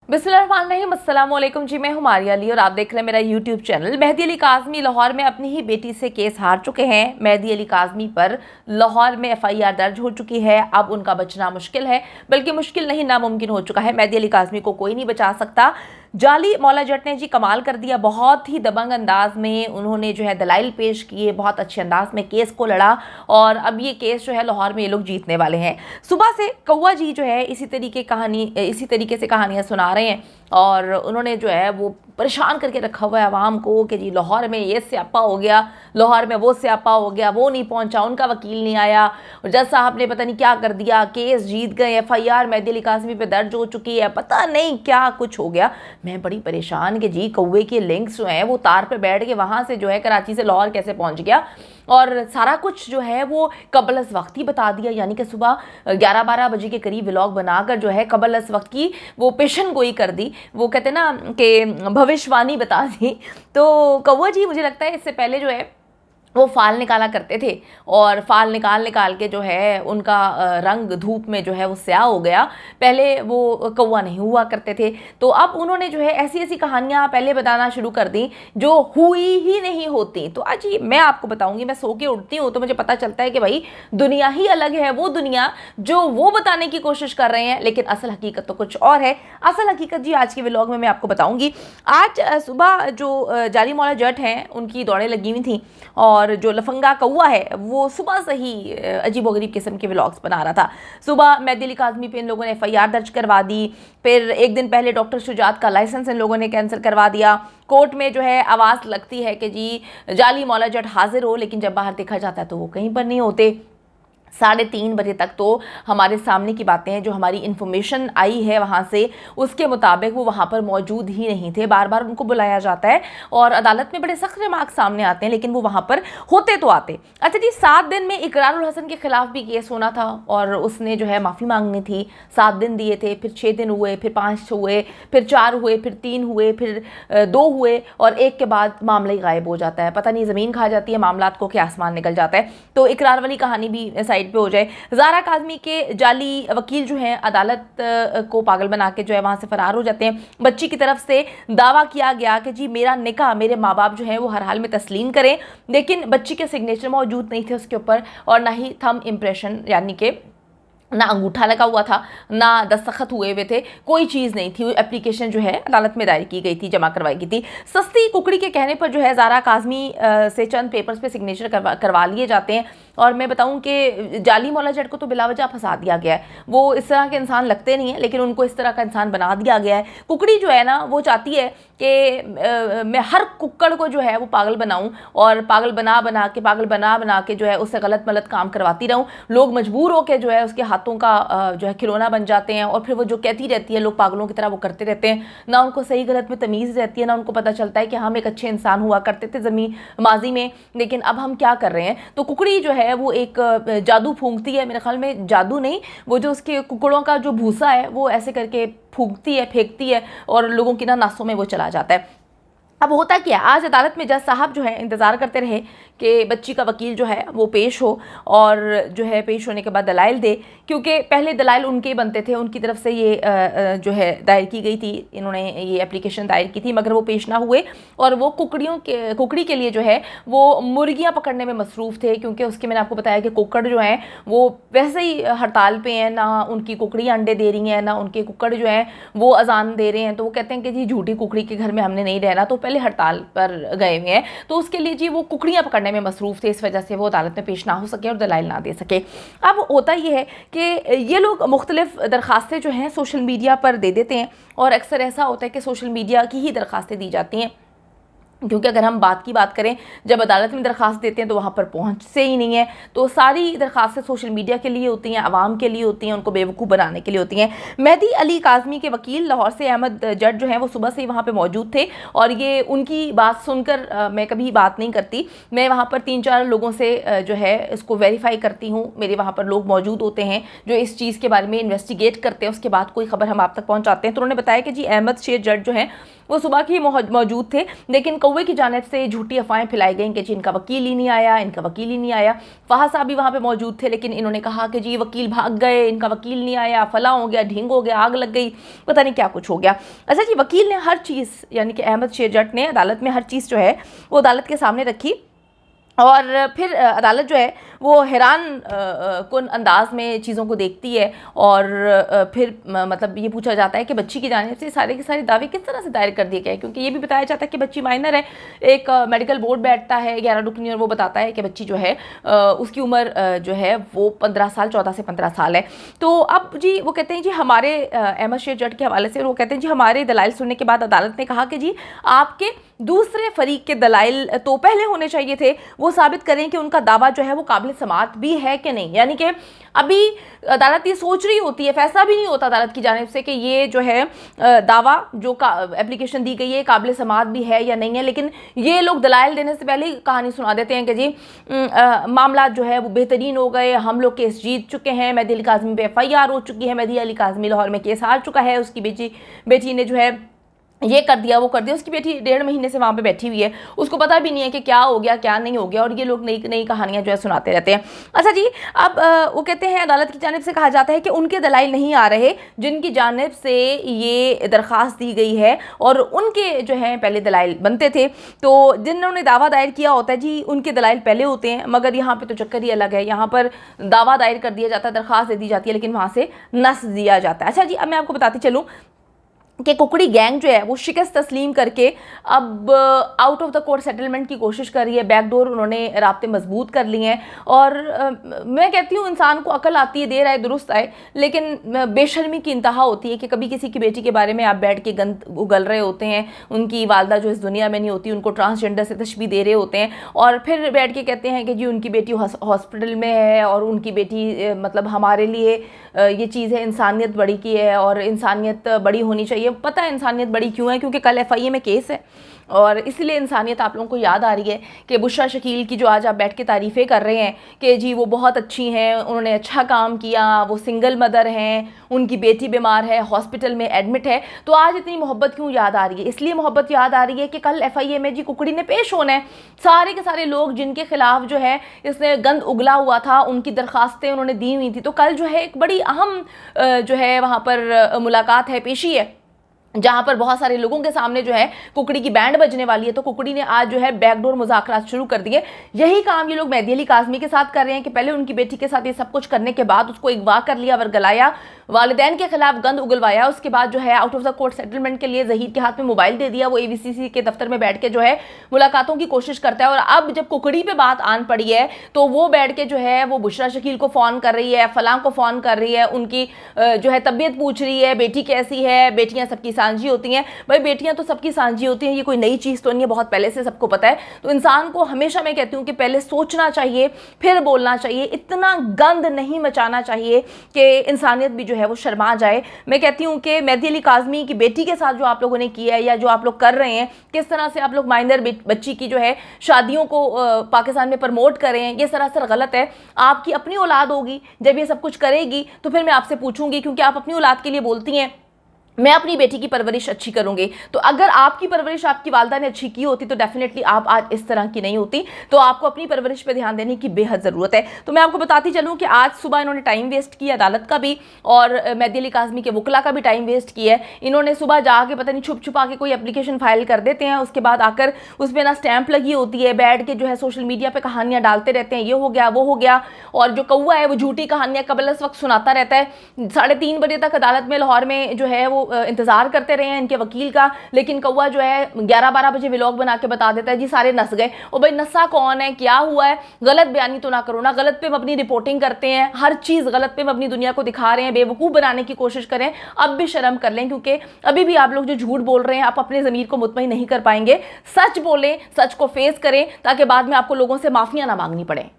बिस्मिल्लाहिर्रहमानिर्रहीम, अस्सलाम वालेकुम जी। मैं हूँ मारिया अली और आप देख रहे हैं मेरा यूट्यूब चैनल। मेहदी अली काज़मी लाहौर में अपनी ही बेटी से केस हार चुके हैं। मेहदी अली काज़मी पर लाहौर में एफआईआर दर्ज हो चुकी है। अब उनका बचना मुश्किल है, बल्कि मुश्किल नहीं नामुमकिन हो चुका है। मेहदी अली काज़मी को कोई नहीं बचा सकता। जाली मौला जट ने जी कमाल कर दिया। बहुत ही दबंग अंदाज में उन्होंने जो है दलाइल पेश किए, बहुत अच्छे अंदाज में केस को लड़ा और अब ये केस जो है लाहौर में ये लोग जीतने वाले हैं। सुबह से कौवा जी जो है इसी तरीके से कहानियाँ सुना रहे हैं और उन्होंने जो है वो परेशान करके रखा हुआ है आवाम को कि जी लाहौर में ये स्यापा हो गया, लाहौर में वो स्यापा हो गया, वो नहीं पहुंचा, उनका वकील नहीं आया और जज साहब ने पता नहीं क्या कर दिया, केस जीत गए, एफआईआर मेहदी अली काज़मी पे दर्ज हो चुकी है, पता नहीं क्या कुछ हो गया। मैं बड़ी परेशान कि जी कौवे के लिंक्स जो हैं वो तार पे बैठ के वहाँ से जो है कराची से लाहौर कैसे पहुँच गया और सारा कुछ जो है वो कबल अज़ वक्त ही बता दिया। यानी कि सुबह 11-12 बजे के करीब व्लॉग बनाकर जो है कबल अज़ वक्त की वो पेशन गोई कर दी, वो कहते ना कि भविष्यवाणी बता दी। तो कौवा जी मुझे लगता है इससे पहले जो है वो फाल निकाला करते थे और फाल निकाल निकाल के जो है उनका रंग धूप में जो है वो स्याह हो गया। पहले वो कौवा नहीं हुआ करते थे, तो अब उन्होंने जो है ऐसी ऐसी कहानियाँ पहले बताना शुरू कर दी जो हुई ही नहीं होती। तो आज ही मैं आपको बताऊंगी, मैं सो के उठती हूँ तो मुझे पता चलता है कि भाई दुनिया ही अलग है, वो दुनिया जो वो बताने की कोशिश कर रहे हैं, लेकिन असल हकीकत तो कुछ और है। असल हकीकत जी आज के व्लॉग में मैं आपको बताऊंगी। आज सुबह जो जाली मौला जट हैं उनकी दौड़ें लगी हुई थी और जो लफंगा कौवा है वो सुबह से ही अजीबोगरीब किस्म के व्लॉग्स बना रहा था। सुबह मेहदी अली काज़मी पे इन लोगों ने एफआईआर दर्ज करवा दी, फिर एक दिन पहले डॉक्टर शुजात का लाइसेंस इन लोगों ने कैंसिल करवा दिया। कोर्ट में जो है आवाज़ लगती है कि जी जाली मौला जट हाजिर हो, लेकिन जब बाहर देखा जाता है तो वो कहीं पर नहीं होते। 3:30 बजे तक तो हमारे सामने की बातें हैं, जो हमारी इन्फॉर्मेशन आई है वहाँ से उसके मुताबिक वो वहाँ पर मौजूद ही नहीं थे। बार बार उनको बुलाया जाता है और अदालत में बड़े सख्त रिमार्क सामने आते हैं, लेकिन वो वहाँ पर होते तो आते। अच्छा जी, 7 दिन में इकरारुल हसन के खिलाफ भी केस होना था और उसने जो है माफ़ी मांगनी थी। 7 दिन दिए थे, फिर 6 दिन हुए, फिर 5 हुए, फिर 4 हुए, फिर 3 हुए, फिर 2 हुए और 1 के बाद मामला ही गायब हो जाता है। पता नहीं ज़मीन खा जाती है मामलात को कि आसमान निकल जाता है। तो इकरार वाली कहानी भी साइड पे हो जाए। ज़ारा काज़मी के जाली वकील जो हैं अदालत को पागल बना के जो है वहाँ से फरार हो जाते हैं। बच्ची की तरफ से दावा किया गया कि जी मेरा निकाह मेरे माँ बाप जो हैं वो हर हाल में तस्लीम करें, लेकिन बच्ची के सिग्नेचर मौजूद नहीं थे उसके ऊपर और ना ही थंब इम्प्रेशन, यानी कि ना अंगूठा लगा हुआ था, ना दस्तखत हुए हुए थे, कोई चीज़ नहीं थी। एप्लीकेशन जो है अदालत में दायर की गई थी, जमा करवाई गई थी। सस्ती कुकड़ी के कहने पर जो है ज़ारा काज़मी से चंद पेपर्स पे सिग्नेचर करवा लिए जाते हैं और मैं बताऊं कि जाली मौला जट को तो बिलावजह फंसा दिया गया है। वो इस तरह के इंसान लगते नहीं हैं, लेकिन उनको इस तरह का इंसान बना दिया गया है। कुकड़ी जो है ना वो चाहती है कि मैं हर कुक्कड़ को जो है वो पागल बनाऊं और पागल बना के जो है उससे गलत मलत काम करवाती रहूं। लोग मजबूर होकर जो है उसके हाथों का जो है खिलौना बन जाते हैं और फिर वो जो कहती रहती है, लोग पागलों की तरह वो करते रहते हैं। ना उनको सही गलत में तमीज़ रहती है, ना उनको पता चलता है कि हम एक अच्छे इंसान हुआ करते थे माजी में, लेकिन अब हम क्या कर रहे हैं। तो कुकड़ी जो है वो एक जादू फूंकती है, मेरे ख्याल में जादू नहीं, वो जो उसके कुकड़ों का जो भूसा है वो ऐसे करके फूंकती है, फेंकती है और लोगों की ना नासों में वो चला जाता है। अब होता क्या, आज अदालत में जज साहब जो है इंतज़ार करते रहे कि बच्ची का वकील जो है वो पेश हो और जो है पेश होने के बाद दलाइल दे, क्योंकि पहले दलाइल उनके बनते थे, उनकी तरफ से ये जो है दायर की गई थी, इन्होंने ये एप्लीकेशन दायर की थी, मगर वो पेश ना हुए और वो कुकड़ी के लिए जो है वो मुर्गियाँ पकड़ने में मसरूफ़ थे, क्योंकि उसके मैंने आपको बताया कि कुक्कड़ जो हैं वो वैसे ही हड़ताल पे हैं, ना उनकी कुकड़ी अंडे दे रही हैं, ना उनके कुक्कड़ जो हैं वो अजान दे रहे हैं। तो वो कहते हैं कि जी झूठी कुकड़ी के घर में हमने नहीं रहना, तो पहले हड़ताल पर गए हुए हैं, तो उसके लिए जी वो कुकड़ियाँ पकड़ने में मसरूफ़ थे, इस वजह से वो अदालत में पेश ना हो सके और दलाइल ना दे सके। अब होता ये है कि ये लोग मुख्तलिफ दरख्वास्तें जो हैं सोशल मीडिया पर दे देते हैं और अक्सर ऐसा होता है कि सोशल मीडिया की ही दरख्वास्तें दी जाती हैं, क्योंकि अगर हम बात की बात करें, जब अदालत में दरख्वास्त देते हैं तो वहाँ पर पहुँच से ही नहीं है। तो सारी दरख्वास्तें सोशल मीडिया के लिए होती हैं, आवाम के लिए होती हैं, उनको बेवकूफ़ बनाने के लिए होती हैं। मेहदी अली काज़मी के वकील लाहौर से अहमद जट जो हैं वो सुबह से ही वहाँ पर मौजूद थे और ये उनकी बात सुनकर मैं कभी बात नहीं करती, मैं वहाँ पर 3-4 लोगों से जो है इसको वेरीफाई करती हूँ। मेरे वहाँ पर लोग मौजूद होते हैं जो इस चीज़ के बारे में इन्वेस्टिगेट करते हैं, उसके बाद कोई ख़बर हम आप तक पहुँचाते हैं। तो उन्होंने बताया कि जी अहमद शेर जट जो हैं वो सुबह के ही मौजूद थे, लेकिन कौवे की जानिब से झूठी अफवाहें फैलाई गई कि जी इनका वकील ही नहीं आया, इनका वकील ही नहीं आया। फहाद साहब भी वहाँ पे मौजूद थे, लेकिन इन्होंने कहा कि जी वकील भाग गए, इनका वकील नहीं आया, फला हो गया, ढींग हो गया, आग लग गई, पता नहीं क्या कुछ हो गया। अच्छा जी, वकील ने हर चीज़, यानी कि अहमद शेर जट ने अदालत में हर चीज़ जो है वो अदालत के सामने रखी, और फिर अदालत जो है वो हैरान कुन अंदाज में चीज़ों को देखती है, और फिर मतलब ये पूछा जाता है कि बच्ची की जानिब से सारे के सारे दावे किस तरह से दायर कर दिए गए, क्योंकि ये भी बताया जाता है कि बच्ची माइनर है। एक मेडिकल बोर्ड बैठता है 11 रुकनी, और वो बताता है कि बच्ची जो है उसकी उम्र जो है वो 15 साल, 14 से 15 साल है। तो अब जी वो कहते हैं जी हमारे अहमद शेर जट के हवाले से वो कहते हैं जी हमारे दलाइल सुनने के बाद अदालत ने कहा कि जी आपके दूसरे फरीक के दलाइल तो पहले होने चाहिए थे, वो साबित करें कि उनका दावा जो है वो काबिल समाअत भी है कि नहीं। यानी कि अभी अदालत ये सोच रही होती है, फैसला भी नहीं होता अदालत की जानिब से कि ये जो है दावा जो एप्लीकेशन दी गई है काबिल समाअत भी है या नहीं है, लेकिन ये लोग दलाइल देने से पहले ही कहानी सुना देते हैं कि जी मामला जो है वो बेहतरीन हो गए, हम लोग केस जीत चुके हैं, मेहदी अली काज़मी पे FIR हो चुकी है, मेहदी अली काज़मी लाहौर में केस हार चुका है, उसकी बेटी ने जो है ये कर दिया, वो कर दिया। उसकी बेटी 1.5 महीने से वहाँ पे बैठी हुई है, उसको पता भी नहीं है कि क्या हो गया क्या नहीं हो गया, और ये लोग नई नई कहानियाँ जो है सुनाते रहते हैं। अच्छा जी, अब वो कहते हैं अदालत की जानिब से कहा जाता है कि उनके दलाइल नहीं आ रहे जिनकी जानिब से ये दरख्वास्त दी गई है, और उनके जो है पहले दलाइल बनते थे। तो जिन्होंने दावा दायर किया होता है जी उनके दलाइल पहले होते हैं, मगर यहाँ पर तो चक्कर ही अलग है। यहाँ पर दावा दायर कर दिया जाता है, दरख्वास्त दे दी जाती है, लेकिन वहाँ से नस दिया जाता है। अच्छा जी, अब मैं आपको बताती चलूँ कि कुकड़ी गैंग जो है वो शिकस्त तस्लीम करके अब out of the court settlement की कोशिश कर रही है। बैकडोर उन्होंने राब्ते मजबूत कर लिए हैं, और मैं कहती हूँ इंसान को अकल आती है, देर आए दुरुस्त आए, लेकिन बेशर्मी की इंतहा होती है कि कभी किसी की बेटी के बारे में आप बैठ के गंद उगल रहे होते हैं, उनकी वालदा जो इस दुनिया में नहीं होती, उनको ट्रांसजेंडर से तशबीह दे रहे होते हैं, और फिर बैठ के कहते हैं कि जी उनकी बेटी हॉस्पिटल में है, और उनकी बेटी मतलब हमारे लिए ये चीज़ है, इंसानियत बड़ी की है, और इंसानियत बड़ी होनी चाहिए। पता है इंसानियत बड़ी क्यों है, क्योंकि कल FIA में केस है, और इसलिए इंसानियत आप लोगों को याद आ रही है कि बुशरा शकील की जो आज आप बैठ के तारीफ़ें कर रहे हैं कि जी वो बहुत अच्छी हैं, उन्होंने अच्छा काम किया, वो सिंगल मदर हैं, उनकी बेटी बीमार है, हॉस्पिटल में एडमिट है, तो आज इतनी मोहब्बत क्यों याद आ रही है? इसलिए मोहब्बत याद आ रही है कि कल FIA में जी कुकड़ी ने पेश होना है। सारे के सारे लोग जिनके खिलाफ जो है इसने गंद उगला हुआ था, उनकी दरख्वास्तें उन्होंने दी हुई थी, तो कल जो है एक बड़ी अहम जो है वहाँ पर मुलाकात है, पेशी है, जहाँ पर बहुत सारे लोगों के सामने जो है कुकड़ी की बैंड बजने वाली है। तो कुकड़ी ने आज जो है बैकडोर मुज़ाकरात शुरू कर दिए। यही काम ये लोग मेहदी अली काज़मी के साथ कर रहे हैं कि पहले उनकी बेटी के साथ ये सब कुछ करने के बाद उसको अगवा कर लिया, वरगलाया, वालिदैन के खिलाफ गंद उगलवाया, उसके बाद जो है out of the court settlement के लिए ज़हीर के हाथ में मोबाइल दे दिया, वो AVCC के दफ्तर में बैठ के जो है मुलाकातों की कोशिश करता है। और अब जब कुकड़ी पे बात आन पड़ी है तो वो बैठ के जो है वो बुशरा शकील को फ़ोन कर रही है, फलां को फ़ोन कर रही है, उनकी जो है तबीयत पूछ रही है, बेटी कैसी है, बेटियाँ सबकी सांझी होती हैं। भाई बेटियां तो सबकी सांझी होती हैं, ये कोई नई चीज़ तो नहीं है, बहुत पहले से सबको पता है। तो इंसान को हमेशा मैं कहती हूँ कि पहले सोचना चाहिए फिर बोलना चाहिए, इतना गंद नहीं मचाना चाहिए कि इंसानियत भी जो है वो शर्मा जाए। मैं कहती हूँ कि मेहदी अली काज़मी की बेटी के साथ जो आप लोगों ने किया है या जो आप लोग कर रहे हैं, किस तरह से आप लोग माइनर बच्ची की जो है शादियों को पाकिस्तान में प्रमोट कर रहे हैं, ये सरासर गलत है। आपकी अपनी औलाद होगी, जब ये सब कुछ करेगी तो फिर मैं आपसे पूछूंगी, क्योंकि आप अपनी औलाद के लिए बोलती हैं मैं अपनी बेटी की परवरिश अच्छी करूंगी। तो अगर आपकी परवरिश आपकी वालदा ने अच्छी की होती तो डेफिनेटली आप आज इस तरह की नहीं होती। तो आपको अपनी परवरिश पे ध्यान देने की बेहद ज़रूरत है। तो मैं आपको बताती चलूँ कि आज सुबह इन्होंने टाइम वेस्ट किया अदालत का भी, और मेहदी अली काज़मी के वकला का भी टाइम वेस्ट किया है। इन्होंने सुबह जाके पता नहीं छुप छुपा के कोई एप्लीकेशन फाइल कर देते हैं, उसके बाद आकर उस पर ना स्टैंप लगी होती है, बैठ के जो है सोशल मीडिया पर कहानियाँ डालते रहते हैं, ये हो गया वो हो गया, और जो कौवा है वो झूठी कहानियाँ कबल इस वक्त सुनाता रहता है। 3:30 बजे तक अदालत में लाहौर में जो है वो इंतजार करते रहे हैं इनके वकील का, लेकिन कौवा जो है 11-12 बजे व्लॉग बना के बता देता है जी सारे नस गए। और भाई नसा कौन है, क्या हुआ है, गलत बयानी तो ना करो ना, गलत पे हम अपनी रिपोर्टिंग करते हैं, हर चीज़ गलत पे हम अपनी दुनिया को दिखा रहे हैं, बेवकूफ़ बनाने की कोशिश करें। अब भी शर्म कर लें, क्योंकि अभी भी आप लोग जो झूठ बोल रहे हैं आप अपने ज़मीर को मुतमईन नहीं कर पाएंगे। सच बोलें, सच को फेस करें, ताकि बाद में आपको लोगों से माफ़ियाँ ना मांगनी पड़े।